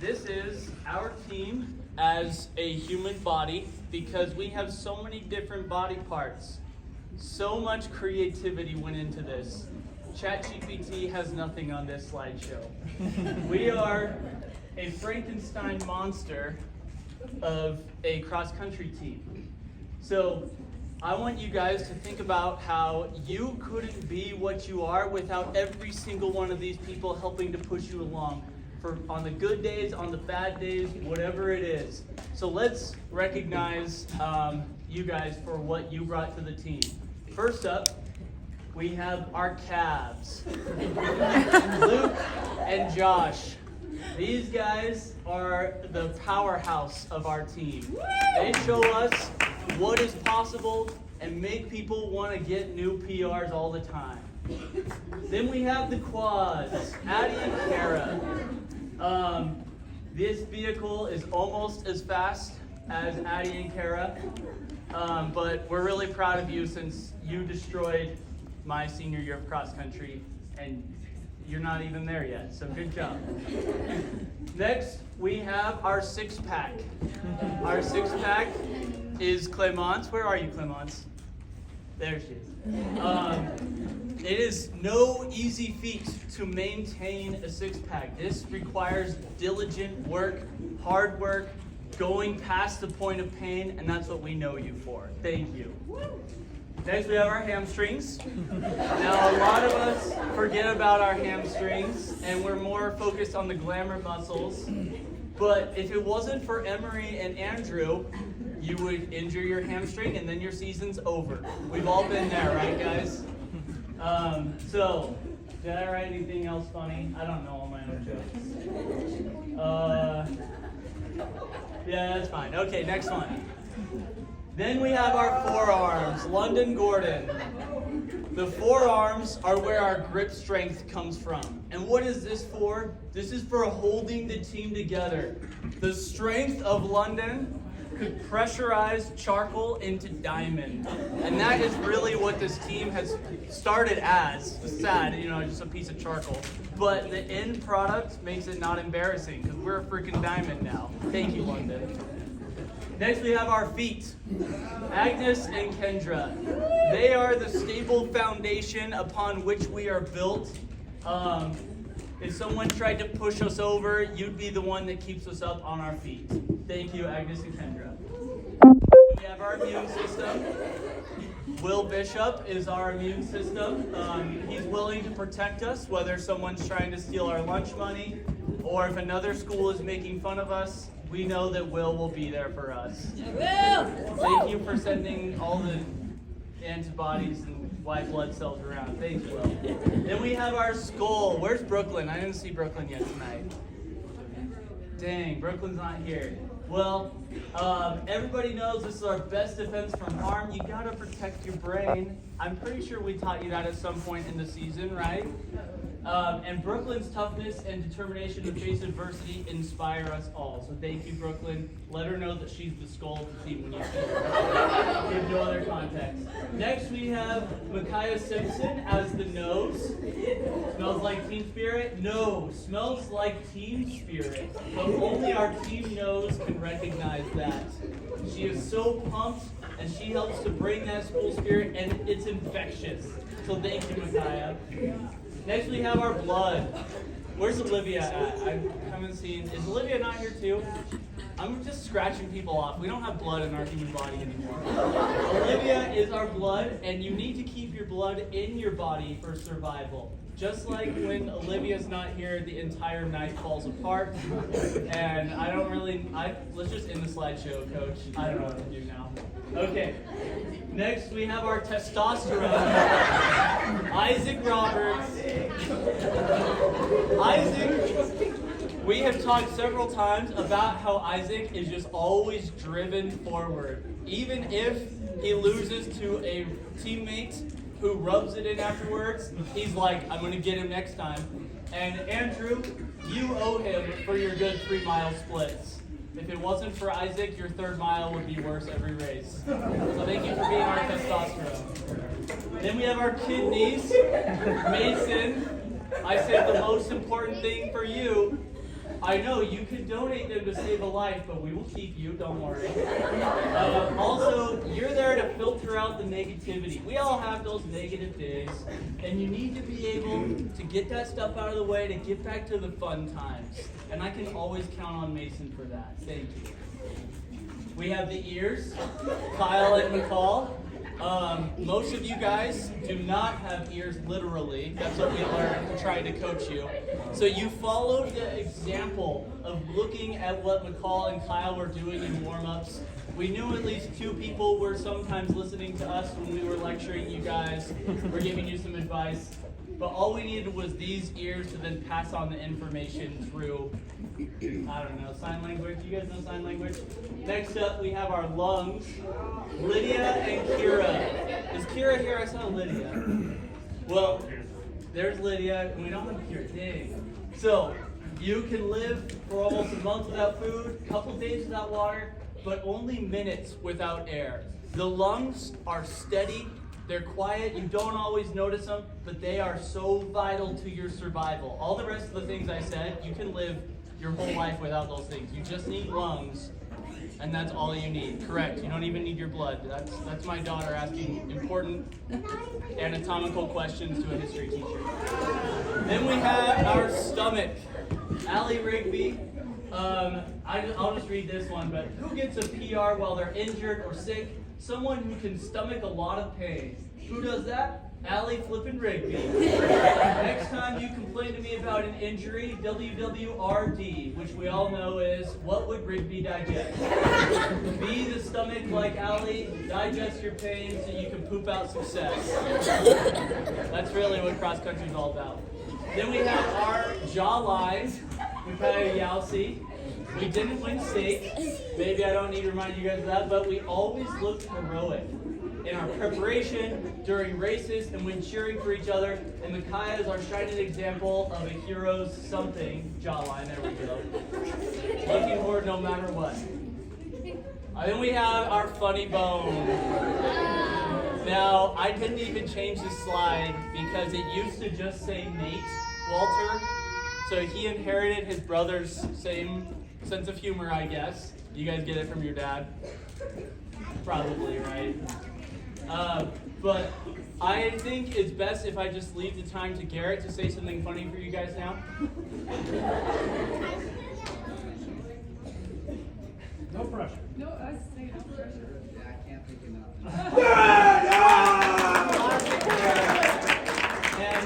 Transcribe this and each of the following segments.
this is our team as a human body because we have so many different body parts. So much creativity went into this. ChatGPT has nothing on this slideshow. We are a Frankenstein monster of a cross-country team. So I want you guys to think about how you couldn't be what you are without every single one of these people helping to push you along on the good days, on the bad days, whatever it is. So let's recognize you guys for what you brought to the team. First up, we have our calves, Luke and Josh. These guys are the powerhouse of our team. They show us what is possible and make people want to get new PRs all the time. Then we have the quads, Addie and Kara. This vehicle is almost as fast as Addie and Kara, but we're really proud of you since you destroyed my senior year of cross country, and you're not even there yet, so good job. Next, we have our six-pack. Our six-pack is Clemence. Where are you, Clemence? There she is. It is no easy feat to maintain a six-pack. This requires diligent work, hard work, going past the point of pain, and that's what we know you for. Thank you. Next, we have our hamstrings. Now, a lot of us forget about our hamstrings, and we're more focused on the glamour muscles. But if it wasn't for Emery and Andrew, you would injure your hamstring, and then your season's over. We've all been there, right, guys? So, did I write anything else funny? I don't know all my own jokes. Yeah, that's fine. Okay, next one. Then we have our forearms, London Gordon. The forearms are where our grip strength comes from. And what is this for? This is for holding the team together. The strength of London could pressurize charcoal into diamond. And that is really what this team has started as. It's sad, just a piece of charcoal. But the end product makes it not embarrassing because we're a freaking diamond now. Thank you, London. Next, we have our feet, Agnes and Kendra. They are the stable foundation upon which we are built. If someone tried to push us over, you'd be the one that keeps us up on our feet. Thank you, Agnes and Kendra. We have our immune system. Will Bishop is our immune system. He's willing to protect us, whether someone's trying to steal our lunch money or if another school is making fun of us. We know that Will be there for us. Thank you for sending all the antibodies and white blood cells around. Thanks, Will. Then we have our skull. Where's Brooklyn? I didn't see Brooklyn yet tonight. Dang, Brooklyn's not here. Well, everybody knows this is our best defense from harm. You gotta protect your brain. I'm pretty sure we taught you that at some point in the season, right? And Brooklyn's toughness and determination to face adversity inspire us all. So thank you, Brooklyn. Let her know that she's the skull of the team when you see her. Give no other context. Next, we have Micaiah Simpson as the nose. Smells like team spirit? No, smells like team spirit. But only our team nose can recognize that. She is so pumped, and she helps to bring that school spirit, and it's infectious. So thank you, Micaiah. Next, we have our blood. Where's Olivia at? I haven't seen. Is Olivia not here too? I'm just scratching people off. We don't have blood in our human body anymore. Olivia is our blood, and you need to keep your blood in your body for survival. Just like when Olivia's not here, the entire night falls apart. And let's just end the slideshow, Coach. I don't know what to do now. Okay. Next, we have our testosterone, Isaac Roberts. Isaac, we have talked several times about how Isaac is just always driven forward. Even if he loses to a teammate who rubs it in afterwards, he's like, I'm going to get him next time. And Andrew, you owe him for your good 3-mile splits. If it wasn't for Isaac, your 3rd mile would be worse every race. So thank you for being our testosterone. Then we have our kidneys. Mason, I said the most important thing for you I know, you can donate them to save a life, but we will keep you, don't worry. Also, you're there to filter out the negativity. We all have those negative days, and you need to be able to get that stuff out of the way to get back to the fun times. And I can always count on Mason for that. Thank you. We have the ears, Kyle and McCall. Most of you guys do not have ears literally. That's what we learned trying to coach you. So you followed the example of looking at what McCall and Kyle were doing in warm-ups. We knew at least 2 people were sometimes listening to us when we were lecturing you guys, or giving you some advice. But all we needed was these ears to then pass on the information through, I don't know, sign language. You guys know sign language? Next up, we have our lungs, Lydia and Kira. Is Kira here? I saw Lydia. Well, there's Lydia, and we don't have Kira. Dang. So, you can live for almost a month without food, a couple days without water, but only minutes without air. The lungs are steady. They're quiet, you don't always notice them, but they are so vital to your survival. All the rest of the things I said, you can live your whole life without those things. You just need lungs, and that's all you need. Correct, you don't even need your blood. That's my daughter asking important anatomical questions to a history teacher. Then we have our stomach. Allie Rigby, I'll just read this one, but who gets a PR while they're injured or sick? Someone who can stomach a lot of pain. Who does that? Allie Flippin' Rigby. Next time you complain to me about an injury, WWRD, which we all know is, what would Rigby digest? Be the stomach like Allie, digest your pain so you can poop out success. That's really what cross country is all about. Then we have our jawline, Mikaya Yowsi. We didn't win steak. Maybe I don't need to remind you guys of that, but we always looked heroic in our preparation, during races, and when cheering for each other. And Micaiah is our shining example of a hero's something jawline. There we go. Looking forward no matter what. Then we have our funny bone. Now, I didn't even change the slide because it used to just say Nate Walter. So he inherited his brother's same sense of humor, I guess. You guys get it from your dad? Probably, right? But I think it's best if I just leave the time to Garrett to say something funny for you guys now. No pressure. No, I was saying no pressure. Yeah, I can't think enough. And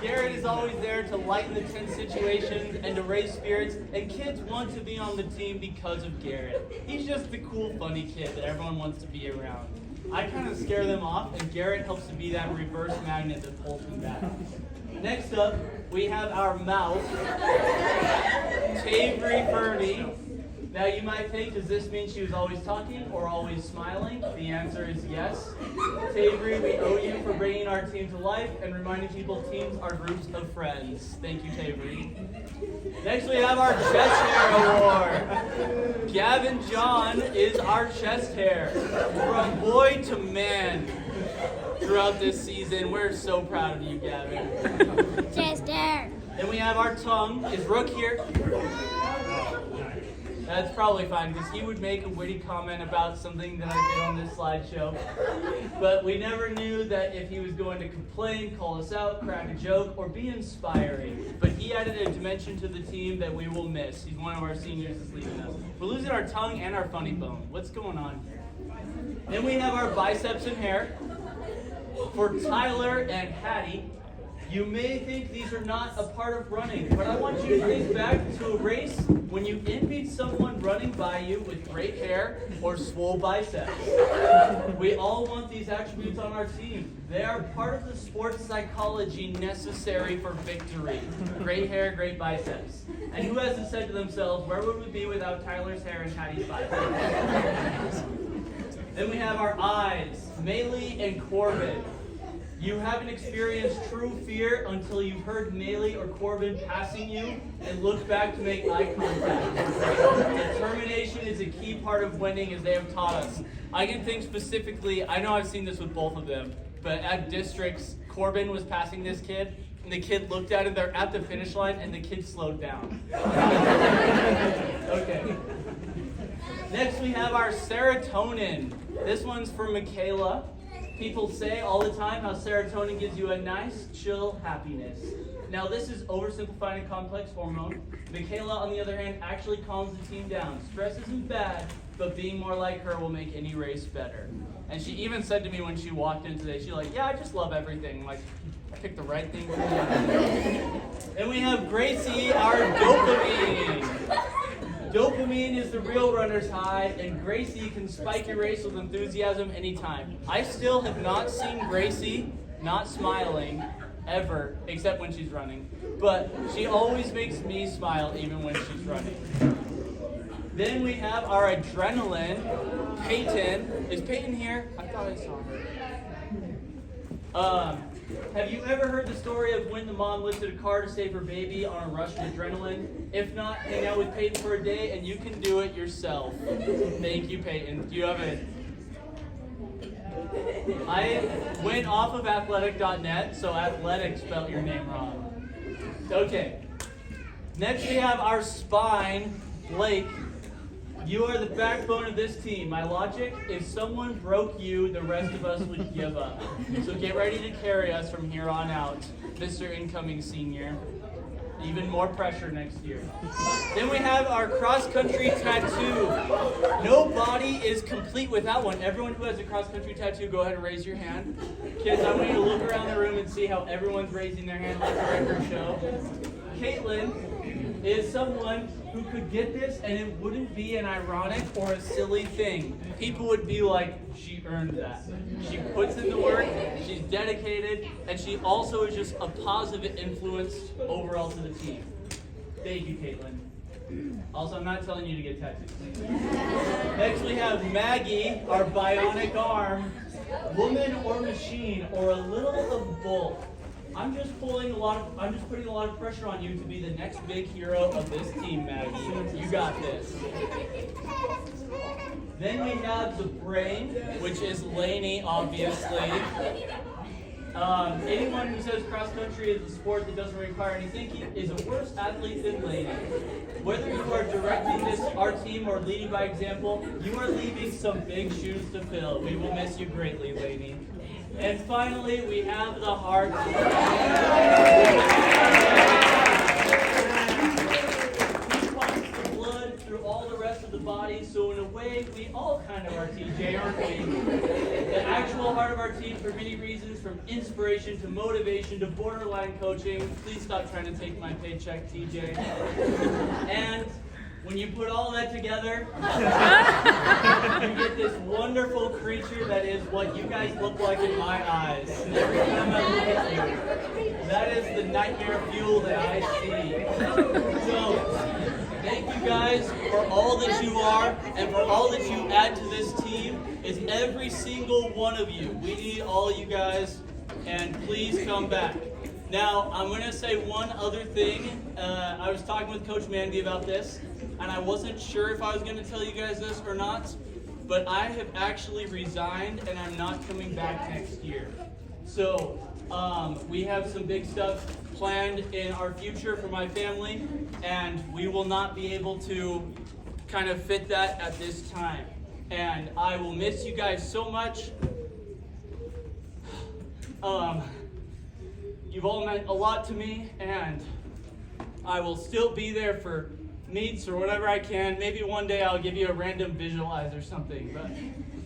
Garrett is always there to lighten the tense situations and to raise spirits, and kids want to be on the team because of Garrett. He's just the cool, funny kid that everyone wants to be around. I kind of scare them off, and Garrett helps to be that reverse magnet that pulls them back. Next up, we have our mouth, Tavery Fernie. Now you might think, does this mean she was always talking or always smiling? The answer is yes. Tavery, we owe you for bringing our team to life and reminding people teams are groups of friends. Thank you, Tavery. Next we have our chest hair award. Gavin John is our chest hair. From boy to man throughout this season. We're so proud of you, Gavin. Chest hair. Then we have our tongue. Is Rook here? That's probably fine, because he would make a witty comment about something that I did on this slideshow. But we never knew that if he was going to complain, call us out, crack a joke, or be inspiring. But he added a dimension to the team that we will miss. He's one of our seniors that's leaving us. We're losing our tongue and our funny bone. What's going on here? Then we have our biceps and hair. For Tyler and Hattie, you may think these are not a part of running, but I want you to think back to a race when you envied someone running by you with great hair or swole biceps. We all want these attributes on our team. They are part of the sports psychology necessary for victory. Great hair, great biceps. And who hasn't said to themselves, where would we be without Tyler's hair and Hattie's biceps? Then we have our eyes, Maylee and Corbin. You haven't experienced true fear until you've heard Maylee or Corbin passing you and look back to make eye contact. Determination is a key part of winning, as they have taught us. I can think specifically, I know I've seen this with both of them, but at districts, Corbin was passing this kid, And the kid looked at it, they're at the finish line, and the kid slowed down. Okay. Next we have our serotonin. This one's for Michaela. People say all the time how serotonin gives you a nice, chill happiness. Now this is oversimplifying a complex hormone. Michaela, on the other hand, actually calms the team down. Stress isn't bad, but being more like her will make any race better. And she even said to me when she walked in today, she's like, yeah, I just love everything. I'm like, I picked the right thing for you. Then we have Gracie, our dopamine. Dopamine is the real runner's high, and Gracie can spike your race with enthusiasm anytime. I still have not seen Gracie not smiling ever, except when she's running. But she always makes me smile even when she's running. Then we have our adrenaline. Peyton. Is Peyton here? I thought I saw her. Have you ever heard the story of when the mom lifted a car to save her baby on a rush of adrenaline? If not, hang out with Peyton for a day and you can do it yourself. Thank you, Peyton. Do you have it? I went off of athletic.net, so athletic spelled your name wrong. Okay. Next we have our spine, Blake. You are the backbone of this team. My logic, if someone broke you, the rest of us would give up. So get ready to carry us from here on out, Mr. Incoming Senior. Even more pressure next year. Then we have our cross-country tattoo. No body is complete without one. Everyone who has a cross-country tattoo, go ahead and raise your hand. Kids, I want you to look around the room and see how everyone's raising their hand like the record show. Caitlin is someone who could get this and it wouldn't be an ironic or a silly thing. People would be like, she earned that. She puts in the work, she's dedicated, and she also is just a positive influence overall to the team. Thank you, Caitlin. Also, I'm not telling you to get tattoos. Next we have Maggie, our bionic arm. Woman or machine, or a little of both. I'm just putting a lot of pressure on you to be the next big hero of this team, Maggie. You got this. Then we have the brain, which is Lainey, obviously. Anyone who says cross country is a sport that doesn't require any thinking is a worse athlete than Lainey. Whether you are directing our team or leading by example, you are leaving some big shoes to fill. We will miss you greatly, Lainey. And finally, we have the heart. He pumps the blood through all the rest of the body, so in a way, we all kind of are TJ, aren't we? The actual heart of our team, for many reasons, from inspiration to motivation to borderline coaching. Please stop trying to take my paycheck, TJ. And when you put all that together, you get this wonderful creature that is what you guys look like in my eyes. Every time I look at you, that is the nightmare fuel that I see. So, thank you guys for all that you are and for all that you add to this team. Is every single one of you. We need all you guys, and please come back. Now, I'm going to say one other thing. I was talking with Coach Mandy about this, and I wasn't sure if I was going to tell you guys this or not, but I have actually resigned, and I'm not coming back next year. So, we have some big stuff planned in our future for my family, and we will not be able to kind of fit that at this time. And I will miss you guys so much. You've all meant a lot to me, and I will still be there for meets or whatever I can. Maybe one day I'll give you a random visualize or something, but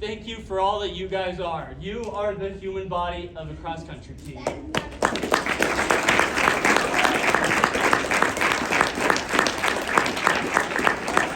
thank you for all that you guys are. You are the human body of a cross-country team.